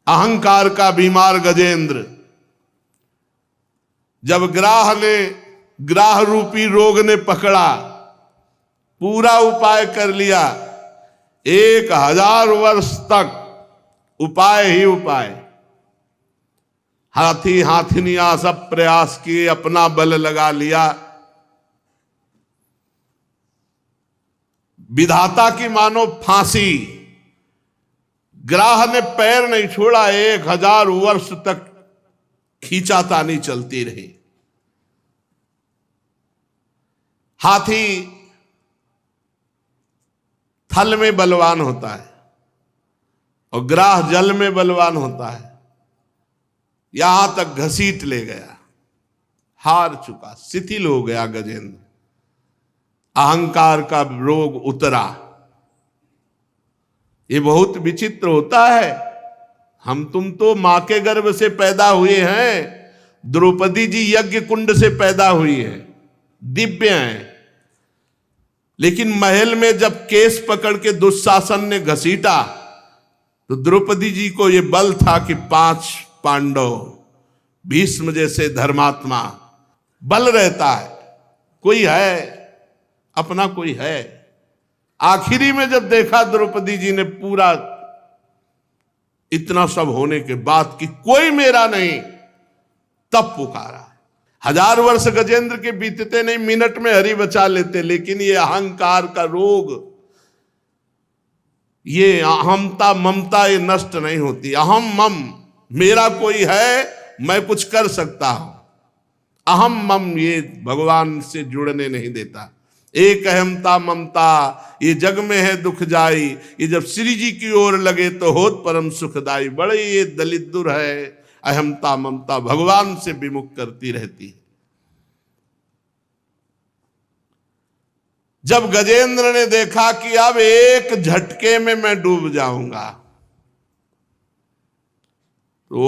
अहंकार का बीमार गजेंद्र जब ग्राह रूपी रोग ने पकड़ा, पूरा उपाय कर लिया, 1000 वर्ष तक उपाय ही उपाय, हाथी हाथिनियां सब प्रयास किए, अपना बल लगा लिया, विधाता की मानो फांसी, ग्राह ने पैर नहीं छोड़ा, 1000 वर्ष तक खींचातानी चलती रही। हाथी थल में बलवान होता है और ग्राह जल में बलवान होता है। यहां तक घसीट ले गया, हार चुका, शिथिल हो गया गजेंद्र, अहंकार का रोग उतरा। ये बहुत विचित्र होता है। हम तुम तो मां के गर्भ से पैदा हुए हैं, द्रौपदी जी यज्ञ कुंड से पैदा हुई है, दिव्य हैं, लेकिन महल में जब केस पकड़ के दुशासन ने घसीटा तो द्रौपदी जी को यह बल था कि 5 पांडव, भीष्म जैसे धर्मात्मा, बल रहता है, कोई है, अपना कोई है। आखिरी में जब देखा द्रौपदी जी ने पूरा इतना सब होने के बाद कि कोई मेरा नहीं, तब पुकारा। 1000 वर्ष गजेंद्र के बीतते नहीं, मिनट में हरि बचा लेते, लेकिन ये अहंकार का रोग, ये अहमता ममता ये नष्ट नहीं होती। अहम मम, मेरा कोई है, मैं कुछ कर सकता हूं, अहम मम ये भगवान से जुड़ने नहीं देता। एक अहमता ममता ये जग में है दुख जाई, ये जब श्री जी की ओर लगे तो होत परम सुखदाई। बड़े ये दलित दुर है, अहमता ममता भगवान से विमुख करती रहती है। जब गजेंद्र ने देखा कि अब एक झटके में मैं डूब जाऊंगा, तो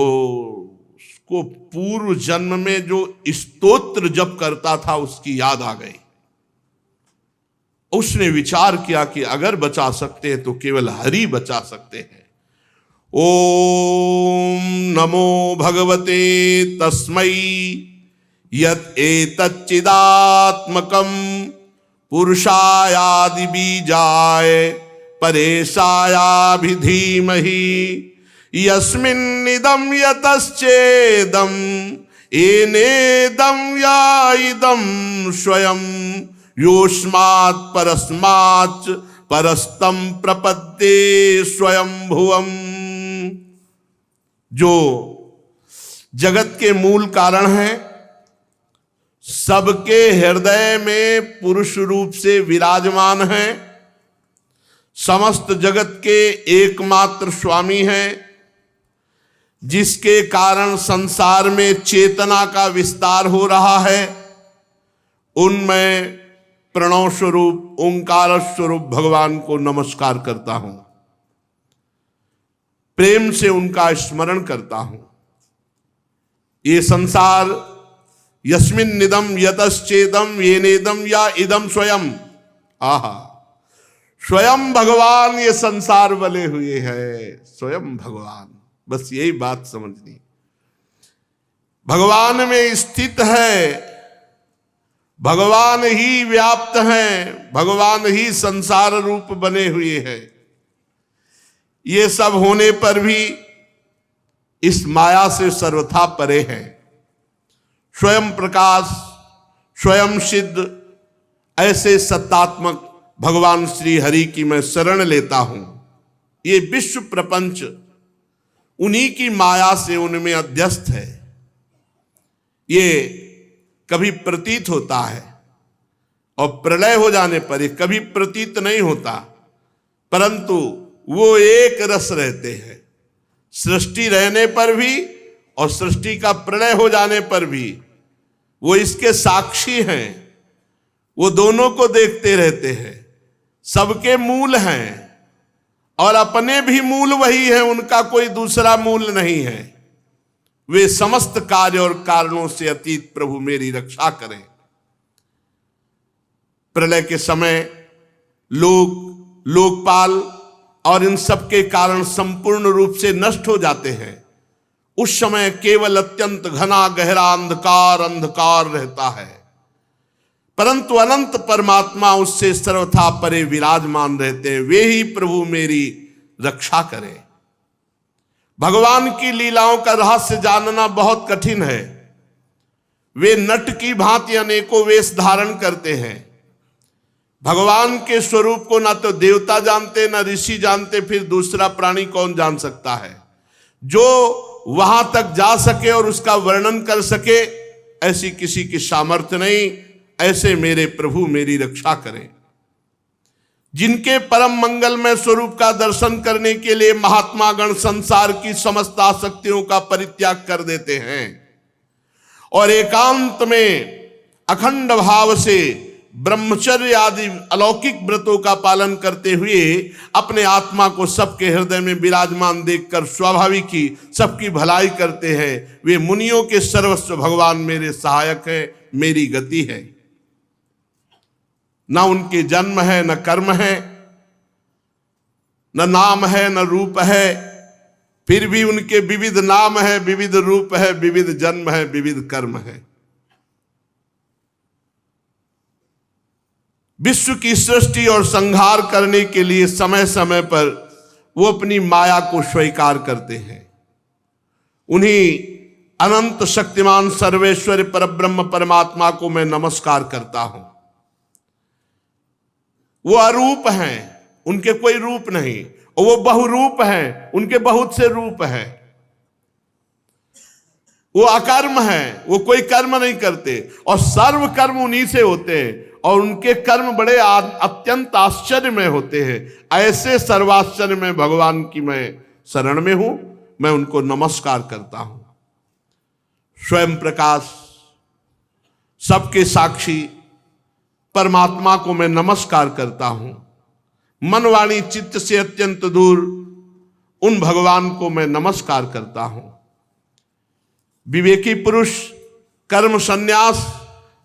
उसको पूर्व जन्म में जो स्तोत्र जप करता था उसकी याद आ गई। उसने विचार किया कि अगर बचा सकते हैं तो केवल हरि बचा सकते हैं। ओम नमो भगवते तस्मै यत् एतच्चिदात्मकं पुरुषायादि बीजाय परेशायाभि धीमहि यस्मिन्निदं यतश्चेदं येनेदं या इदं स्वयं योस्मात् परस्माच् परस्तं प्रपद्ये स्वयं भुवम्। जो जगत के मूल कारण है, सबके हृदय में पुरुष रूप से विराजमान है, समस्त जगत के एकमात्र स्वामी हैं, जिसके कारण संसार में चेतना का विस्तार हो रहा है, उनमें प्रणव स्वरूप ओंकार स्वरूप भगवान को नमस्कार करता हूं, प्रेम से उनका स्मरण करता हूं। ये संसार यस्मिन् निदम यतश्चेदम येनेदम या इदम स्वयं, आहा, स्वयं भगवान ये संसार बने हुए हैं, स्वयं भगवान, बस यही बात समझनी। भगवान में स्थित है, भगवान ही व्याप्त हैं, भगवान ही संसार रूप बने हुए हैं। ये सब होने पर भी इस माया से सर्वथा परे हैं। स्वयं प्रकाश, स्वयं सिद्ध, ऐसे सत्तात्मक भगवान श्री हरि की मैं शरण लेता हूं। ये विश्व प्रपंच उन्हीं की माया से उनमें अध्यस्त है। ये कभी प्रतीत होता है और प्रलय हो जाने पर ये कभी प्रतीत नहीं होता, परंतु वो एक रस रहते हैं। सृष्टि रहने पर भी और सृष्टि का प्रलय हो जाने पर भी वो इसके साक्षी हैं, वो दोनों को देखते रहते हैं, सबके मूल हैं और अपने भी मूल वही हैं, उनका कोई दूसरा मूल नहीं है। वे समस्त कार्य और कारणों से अतीत प्रभु मेरी रक्षा करें। प्रलय के समय लोकपाल और इन सब के कारण संपूर्ण रूप से नष्ट हो जाते हैं, उस समय केवल अत्यंत घना गहरा अंधकार अंधकार रहता है, परंतु अनंत परमात्मा उससे सर्वथा परे विराजमान रहते हैं। वे ही प्रभु मेरी रक्षा करें। भगवान की लीलाओं का रहस्य जानना बहुत कठिन है। वे नट की भांति अनेकों वेश धारण करते हैं। भगवान के स्वरूप को ना तो देवता जानते, ना ऋषि जानते, फिर दूसरा प्राणी कौन जान सकता है। जो वहां तक जा सके और उसका वर्णन कर सके, ऐसी किसी की सामर्थ्य नहीं। ऐसे मेरे प्रभु मेरी रक्षा करें। जिनके परम मंगलमय स्वरूप का दर्शन करने के लिए महात्मा गण संसार की समस्त आसक्तियों का परित्याग कर देते हैं और एकांत में अखंड भाव से ब्रह्मचर्य आदि अलौकिक व्रतों का पालन करते हुए अपने आत्मा को सबके हृदय में विराजमान देखकर स्वाभाविक ही सबकी भलाई करते हैं, वे मुनियों के सर्वस्व भगवान मेरे सहायक है, मेरी गति है। न उनके जन्म है, न कर्म है, न नाम है, न रूप है, फिर भी उनके विविध नाम है, विविध रूप है, विविध जन्म है, विविध कर्म है। विश्व की सृष्टि और संहार करने के लिए समय समय पर वो अपनी माया को स्वीकार करते हैं। उन्हीं अनंत शक्तिमान सर्वेश्वर परब्रह्म परमात्मा को मैं नमस्कार करता हूं। वो अरूप हैं, उनके कोई रूप नहीं, और वो बहुरूप हैं, उनके बहुत से रूप हैं। वो अकर्म हैं, वो कोई कर्म नहीं करते और सर्व कर्म उन्हीं से होते हैं और उनके कर्म बड़े अत्यंत आश्चर्य में होते हैं। ऐसे सर्वाश्चर्य में भगवान की मैं शरण में हूं, मैं उनको नमस्कार करता हूं। स्वयं प्रकाश, सबके साक्षी परमात्मा को मैं नमस्कार करता हूं। मन वाणी चित्त से अत्यंत दूर उन भगवान को मैं नमस्कार करता हूं। विवेकी पुरुष कर्म संन्यास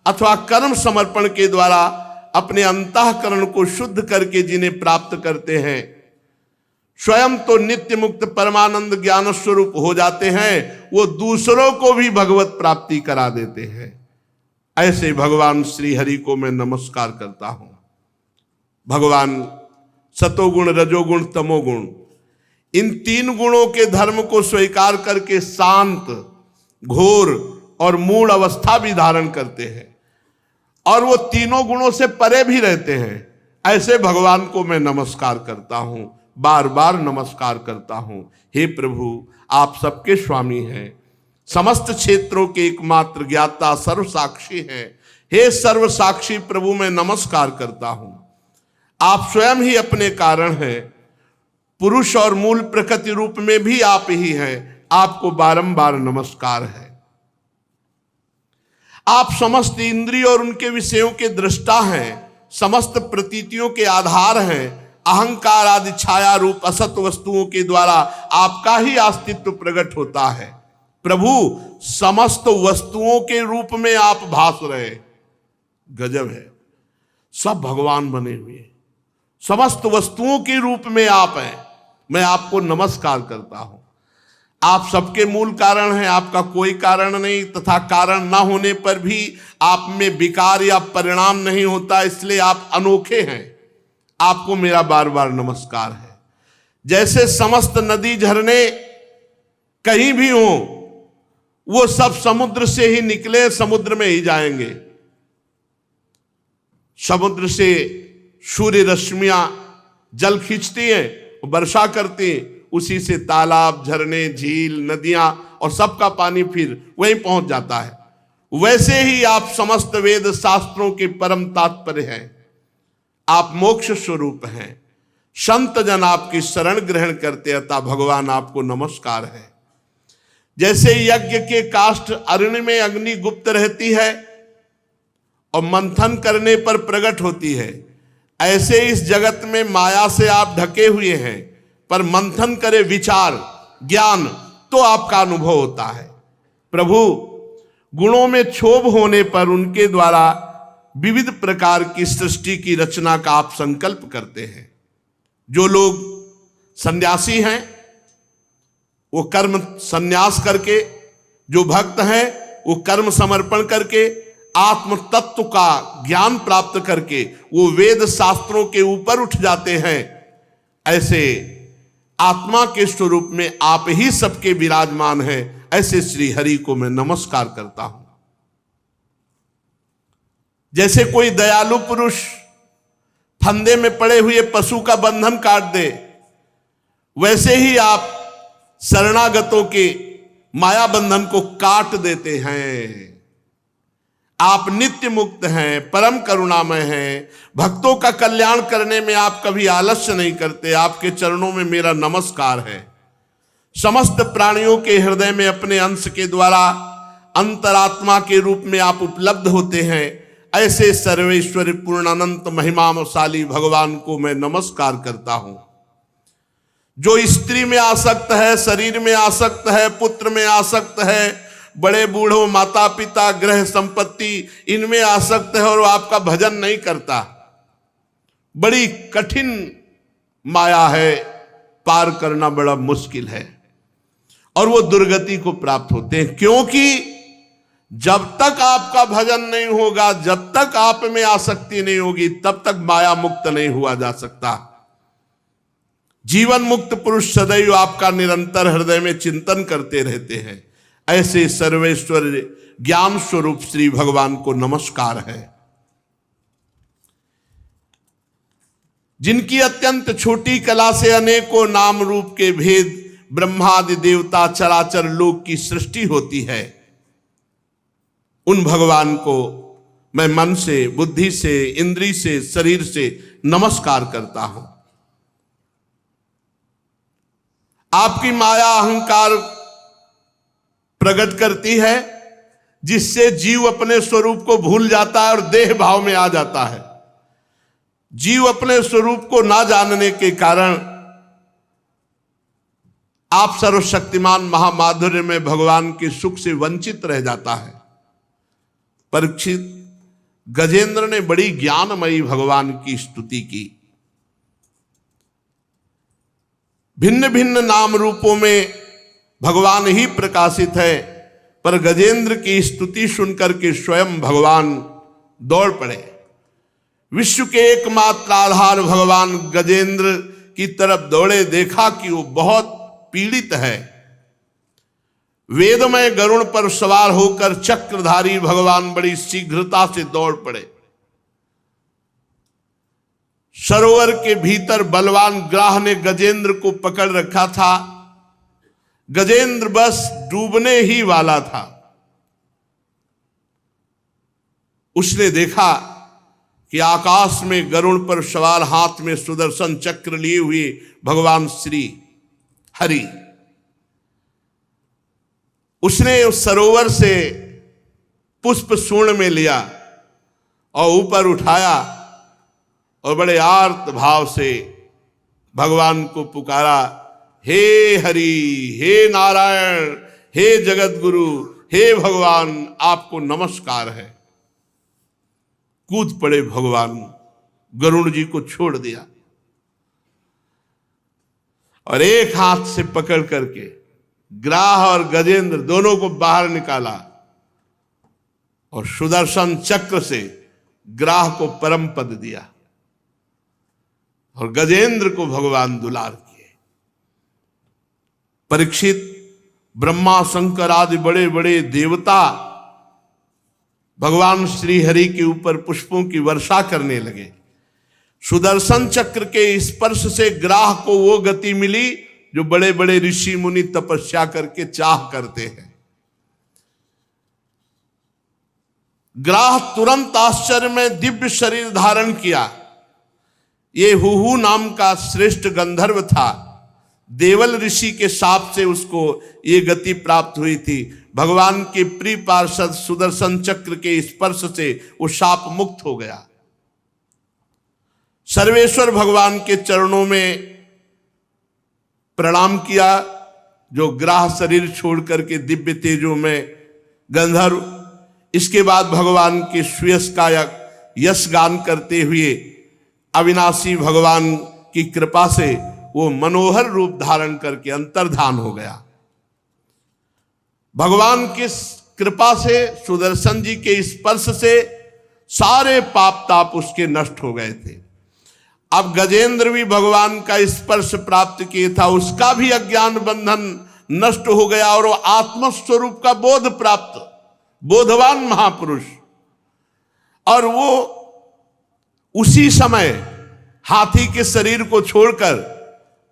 अथवा कर्म समर्पण के द्वारा अपने अंतःकरण को शुद्ध करके जिन्हें प्राप्त करते हैं, स्वयं तो नित्य मुक्त परमानंद ज्ञान स्वरूप हो जाते हैं, वो दूसरों को भी भगवत प्राप्ति करा देते हैं। ऐसे भगवान श्री हरि को मैं नमस्कार करता हूं। भगवान सतोगुण, रजोगुण, तमोगुण, इन तीन गुणों के धर्म को स्वीकार करके शांत, घोर और मूढ़ अवस्था भी धारण करते हैं और वो तीनों गुणों से परे भी रहते हैं। ऐसे भगवान को मैं नमस्कार करता हूं, बार बार नमस्कार करता हूं। हे प्रभु, आप सबके स्वामी हैं, समस्त क्षेत्रों के एकमात्र ज्ञाता, सर्व साक्षी हैं। हे सर्व साक्षी प्रभु, मैं नमस्कार करता हूं। आप स्वयं ही अपने कारण हैं, पुरुष और मूल प्रकृति रूप में भी आप ही हैं। आपको बारंबार नमस्कार है। आप समस्त इंद्रिय और उनके विषयों के दृष्टा हैं, समस्त प्रतीतियों के आधार हैं। अहंकार आदि छाया रूप असत वस्तुओं के द्वारा आपका ही अस्तित्व प्रकट होता है। प्रभु, समस्त वस्तुओं के रूप में आप भास रहे। गजब है, सब भगवान बने हुए, समस्त वस्तुओं के रूप में आप हैं। मैं आपको नमस्कार करता हूं। आप सबके मूल कारण हैं, आपका कोई कारण नहीं, तथा कारण ना होने पर भी आप में विकार या परिणाम नहीं होता, इसलिए आप अनोखे हैं। आपको मेरा बार बार नमस्कार है। जैसे समस्त नदी झरने कहीं भी हों, वो सब समुद्र से ही निकले, समुद्र में ही जाएंगे। समुद्र से सूर्य रश्मियां जल खींचती हैं, वर्षा करती हैं, उसी से तालाब, झरने, झील, नदियां और सबका पानी फिर वहीं पहुंच जाता है। वैसे ही आप समस्त वेद शास्त्रों के परम तात्पर्य हैं। आप मोक्ष स्वरूप हैं। संत जन आपकी शरण ग्रहण करते, अतः भगवान आपको नमस्कार है। जैसे यज्ञ के काष्ठ अरण्य में अग्नि गुप्त रहती है और मंथन करने पर प्रकट होती है, ऐसे इस जगत में माया से आप ढके हुए हैं, पर मंथन करे विचार ज्ञान तो आपका अनुभव होता है। प्रभु, गुणों में क्षोभ होने पर उनके द्वारा विविध प्रकार की सृष्टि की रचना का आप संकल्प करते हैं। जो लोग सन्यासी हैं, वो कर्म संन्यास करके, जो भक्त हैं वो कर्म समर्पण करके आत्म तत्व का ज्ञान प्राप्त करके वो वेद शास्त्रों के ऊपर उठ जाते हैं। ऐसे आत्मा के स्वरूप में आप ही सबके विराजमान हैं। ऐसे श्री हरि को मैं नमस्कार करता हूं। जैसे कोई दयालु पुरुष फंदे में पड़े हुए पशु का बंधन काट दे, वैसे ही आप शरणागतों के माया बंधन को काट देते हैं। आप नित्य मुक्त हैं, परम करुणामय हैं। भक्तों का कल्याण करने में आप कभी आलस्य नहीं करते। आपके चरणों में मेरा नमस्कार है। समस्त प्राणियों के हृदय में अपने अंश के द्वारा अंतरात्मा के रूप में आप उपलब्ध होते हैं। ऐसे सर्वेश्वर पूर्ण अनंत महिमाशाली भगवान को मैं नमस्कार करता हूं। जो स्त्री में आसक्त है, शरीर में आसक्त है, पुत्र में आसक्त है, बड़े बूढ़ों, माता पिता, ग्रह संपत्ति, इनमें आसक्त है और वो आपका भजन नहीं करता, बड़ी कठिन माया है, पार करना बड़ा मुश्किल है और वो दुर्गति को प्राप्त होते हैं। क्योंकि जब तक आपका भजन नहीं होगा, जब तक आप में आसक्ति नहीं होगी, तब तक माया मुक्त नहीं हुआ जा सकता। जीवन मुक्त पुरुष सदैव आपका निरंतर हृदय में चिंतन करते रहते हैं। ऐसे सर्वेश्वर ज्ञान स्वरूप श्री भगवान को नमस्कार है। जिनकी अत्यंत छोटी कला से अनेकों नाम रूप के भेद ब्रह्मादि देवता चराचर लोक की सृष्टि होती है, उन भगवान को मैं मन से, बुद्धि से, इंद्री से, शरीर से नमस्कार करता हूं। आपकी माया अहंकार प्रकट करती है, जिससे जीव अपने स्वरूप को भूल जाता है और देह भाव में आ जाता है। जीव अपने स्वरूप को ना जानने के कारण आप सर्वशक्तिमान महामाधुर्य में भगवान के सुख से वंचित रह जाता है। परीक्षित, गजेंद्र ने बड़ी ज्ञानमयी भगवान की स्तुति की। भिन्न भिन्न नाम रूपों में भगवान ही प्रकाशित है, पर गजेंद्र की स्तुति सुनकर के स्वयं भगवान दौड़ पड़े। विश्व के एकमात्र आधार भगवान गजेंद्र की तरफ दौड़े, देखा कि वो बहुत पीड़ित है। वेदमय गरुड़ पर सवार होकर चक्रधारी भगवान बड़ी शीघ्रता से दौड़ पड़े। सरोवर के भीतर बलवान ग्राह ने गजेंद्र को पकड़ रखा था। गजेंद्र बस डूबने ही वाला था। उसने देखा कि आकाश में गरुड़ पर सवार, हाथ में सुदर्शन चक्र लिए हुए भगवान श्री हरि। उसने उस सरोवर से पुष्प सूर्ण में लिया और ऊपर उठाया और बड़े आर्त भाव से भगवान को पुकारा, हे हरि, हे नारायण, हे जगत गुरु, हे भगवान, आपको नमस्कार है। कूद पड़े भगवान, गरुड़ जी को छोड़ दिया और एक हाथ से पकड़ करके ग्राह और गजेंद्र दोनों को बाहर निकाला और सुदर्शन चक्र से ग्राह को परम पद दिया और गजेंद्र को भगवान दुलार किए। परीक्षित, ब्रह्मा शंकर आदि बड़े बड़े देवता भगवान श्री हरि के ऊपर पुष्पों की वर्षा करने लगे। सुदर्शन चक्र के स्पर्श से ग्राह को वो गति मिली जो बड़े बड़े ऋषि मुनि तपस्या करके चाह करते हैं। ग्राह तुरंत आश्चर्य में दिव्य शरीर धारण किया। ये हुहू नाम का श्रेष्ठ गंधर्व था। देवल ऋषि के शाप से उसको ये गति प्राप्त हुई थी। भगवान के प्रिय पार्षद सुदर्शन चक्र के स्पर्श से वो शाप मुक्त हो गया। सर्वेश्वर भगवान के चरणों में प्रणाम किया, जो ग्राह शरीर छोड़ करके दिव्य तेजों में गंधर्व। इसके बाद भगवान के सुयश का यश गान करते हुए अविनाशी भगवान की कृपा से वो मनोहर रूप धारण करके अंतर्धान हो गया। भगवान की कृपा से, सुदर्शन जी के स्पर्श से सारे पाप ताप उसके नष्ट हो गए थे। अब गजेंद्र भी भगवान का स्पर्श प्राप्त किया था, उसका भी अज्ञान बंधन नष्ट हो गया और वो आत्मस्वरूप का बोध प्राप्त, बोधवान महापुरुष। और वो उसी समय हाथी के शरीर को छोड़कर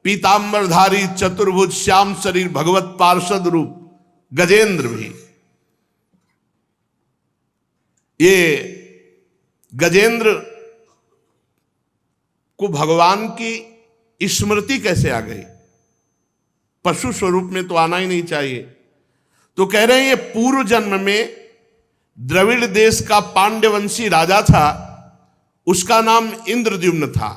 पीतांबरधारी चतुर्भुज श्याम शरीर भगवत पार्षद रूप गजेंद्र भी, ये गजेंद्र को भगवान की स्मृति कैसे आ गई? पशु स्वरूप में तो आना ही नहीं चाहिए। तो कह रहे हैं ये पूर्व जन्म में द्रविड़ देश का पांड्यवंशी राजा था, उसका नाम इंद्रद्युम्न था।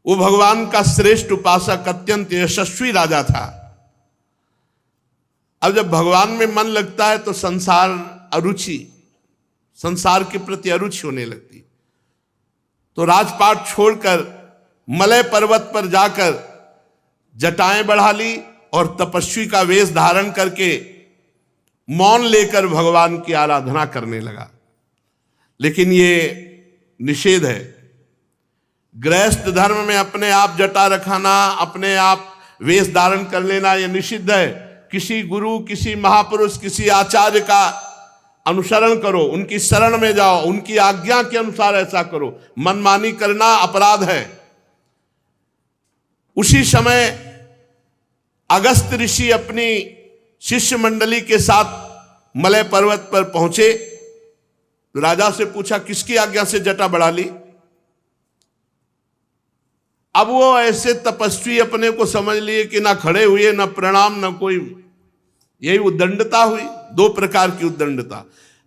वो भगवान का श्रेष्ठ उपासक, अत्यंत यशस्वी राजा था। अब जब भगवान में मन लगता है तो संसार के प्रति अरुचि होने लगती। तो राजपाट छोड़कर मलय पर्वत पर जाकर जटाएं बढ़ा ली और तपस्वी का वेश धारण करके मौन लेकर भगवान की आराधना करने लगा। लेकिन ये निषेध है। गृहस्थ धर्म में अपने आप जटा रखाना, अपने आप वेश धारण कर लेना, यह निषिद्ध है। किसी गुरु, किसी महापुरुष, किसी आचार्य का अनुसरण करो, उनकी शरण में जाओ, उनकी आज्ञा के अनुसार ऐसा करो। मनमानी करना अपराध है। उसी समय अगस्त ऋषि अपनी शिष्य मंडली के साथ मलय पर्वत पर पहुंचे। तो राजा से पूछा, किसकी आज्ञा से जटा बढ़ा ली? अब वो ऐसे तपस्वी अपने को समझ लिए कि ना खड़े हुए, ना प्रणाम, ना कोई। यही उद्दंडता हुई। दो प्रकार की उद्दंडता।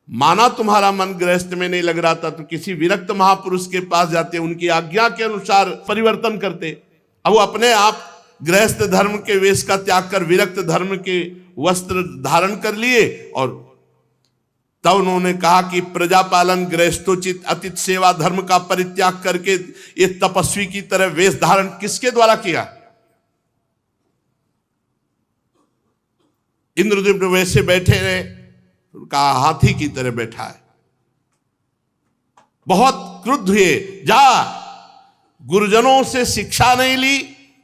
माना तुम्हारा मन गृहस्थ में नहीं लग रहा था तो किसी विरक्त महापुरुष के पास जाते, उनकी आज्ञा के अनुसार परिवर्तन करते। अब वो अपने आप गृहस्थ धर्म के वेश का त्याग कर विरक्त धर्म के वस्त्र धारण कर लिए। और तब उन्होंने कहा कि प्रजापालन, गृहस्थोचित, अतिथि सेवा धर्म का परित्याग करके ये तपस्वी की तरह वेश धारण किसके द्वारा किया? इंद्रद्युम्न वैसे बैठे रहे, कहा हाथी की तरह बैठा है। बहुत क्रुद्ध हुए। जा, गुरुजनों से शिक्षा नहीं ली,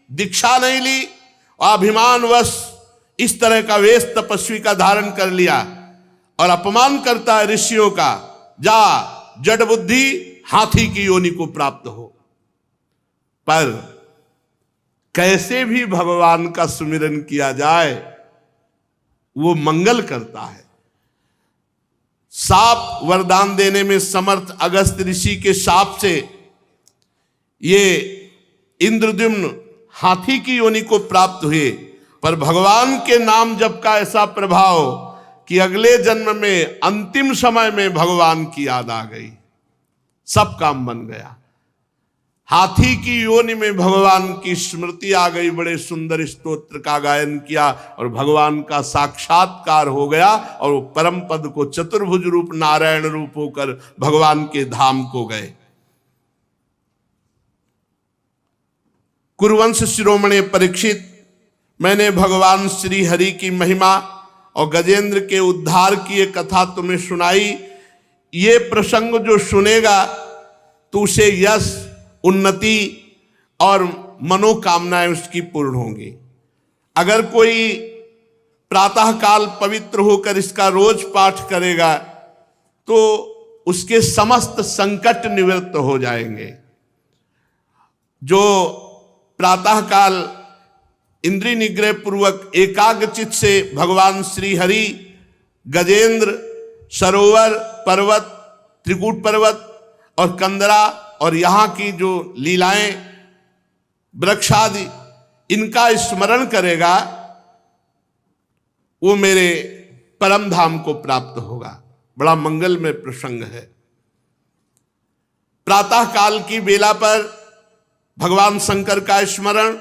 दीक्षा नहीं ली, अभिमानवश इस तरह का वेश तपस्वी का धारण कर लिया और अपमान करता है ऋषियों का। जा, जड़ बुद्धि, हाथी की योनि को प्राप्त हो। पर कैसे भी भगवान का सुमिरन किया जाए वो मंगल करता है। साप वरदान देने में समर्थ अगस्त ऋषि के शाप से ये इंद्रद्युम्न हाथी की योनि को प्राप्त हुए। पर भगवान के नाम जप का ऐसा प्रभाव कि अगले जन्म में अंतिम समय में भगवान की याद आ गई, सब काम बन गया। हाथी की योनि में भगवान की स्मृति आ गई। बड़े सुंदर स्तोत्र का गायन किया और भगवान का साक्षात्कार हो गया और वो परम पद को चतुर्भुज रूप नारायण रूप होकर भगवान के धाम को गए। कुरुवंश शिरोमणि परीक्षित, मैंने भगवान श्री हरि की महिमा और गजेंद्र के उद्धार की ये कथा तुम्हें सुनाई। ये प्रसंग जो सुनेगा तो उसे यश, उन्नति और मनोकामनाएं उसकी पूर्ण होंगी। अगर कोई प्रातःकाल पवित्र होकर इसका रोज पाठ करेगा तो उसके समस्त संकट निवृत्त हो जाएंगे। जो प्रातःकाल इंद्रिय निग्रह पूर्वक एकाग्रचित से भगवान श्री हरि, गजेंद्र, सरोवर, पर्वत, त्रिकूट पर्वत और कंदरा और यहाँ की जो लीलाएं, वृक्षादि, इनका स्मरण करेगा वो मेरे परम धाम को प्राप्त होगा। बड़ा मंगलमय प्रसंग है। प्रातः काल की बेला पर भगवान शंकर का स्मरण,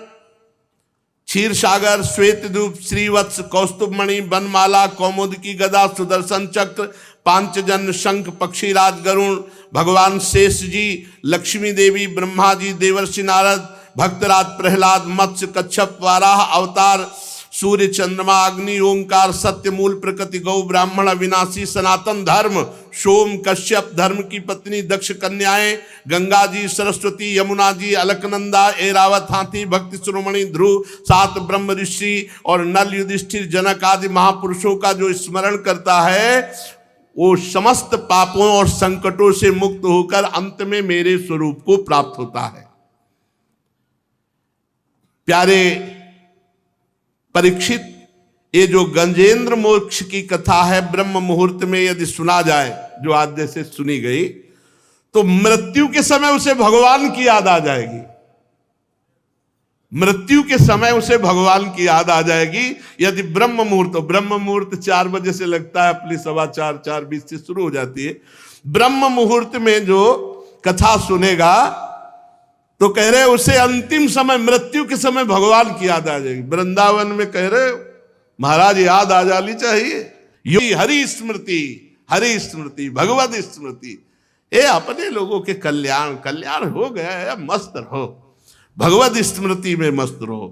क्षीर सागर, श्वेत धूप, श्रीवत्स, कौस्तुभमणि, बनमाला, कौमुदकी गदा, सुदर्शन चक्र, पांचजन्य, शंख, पक्षीराज, गरुण, भगवान शेष जी, लक्ष्मी देवी, ब्रह्मा जी, देवर्षि नारद, भक्तराज प्रहलाद, मत्स्य, कच्छप, वाराह अवतार, सूर्य, चंद्रमा, अग्नि, ओंकार, सत्य, मूल, प्रकृति, गौ, ब्राह्मण, अविनाशी, सनातन धर्म, सोम, कश्यप, धर्म की पत्नी, दक्ष कन्याएं, गंगा जी, सरस्वती, यमुना जी, अलकनंदा, एरावत हाथी, भक्ति शिरोमणि, ध्रुव, 7 ब्रह्म ऋषि और नल, युधिष्ठिर, जनक आदि महापुरुषों का जो स्मरण करता है वो समस्त पापों और संकटों से मुक्त होकर अंत में मेरे स्वरूप को प्राप्त होता है। प्यारे परीक्षित, ये जो गजेंद्र मोक्ष की कथा है ब्रह्म मुहूर्त में यदि सुना जाए, जो आज जैसे सुनी गई, तो मृत्यु के समय उसे भगवान की याद आ जाएगी। मृत्यु के समय उसे भगवान की याद आ जाएगी। यदि ब्रह्म मुहूर्त 4 बजे से लगता है, अपनी 4:15 4:20 से शुरू हो जाती है। ब्रह्म मुहूर्त में जो कथा सुनेगा तो कह रहे उसे अंतिम समय, मृत्यु के समय भगवान की याद आ जाएगी। वृंदावन में कह रहे महाराज याद आ जानी चाहिए, ये हरि स्मृति भगवत स्मृति, ये अपने लोगों के कल्याण हो गया है, मस्त रहो, भगवत स्मृति में मस्त रहो।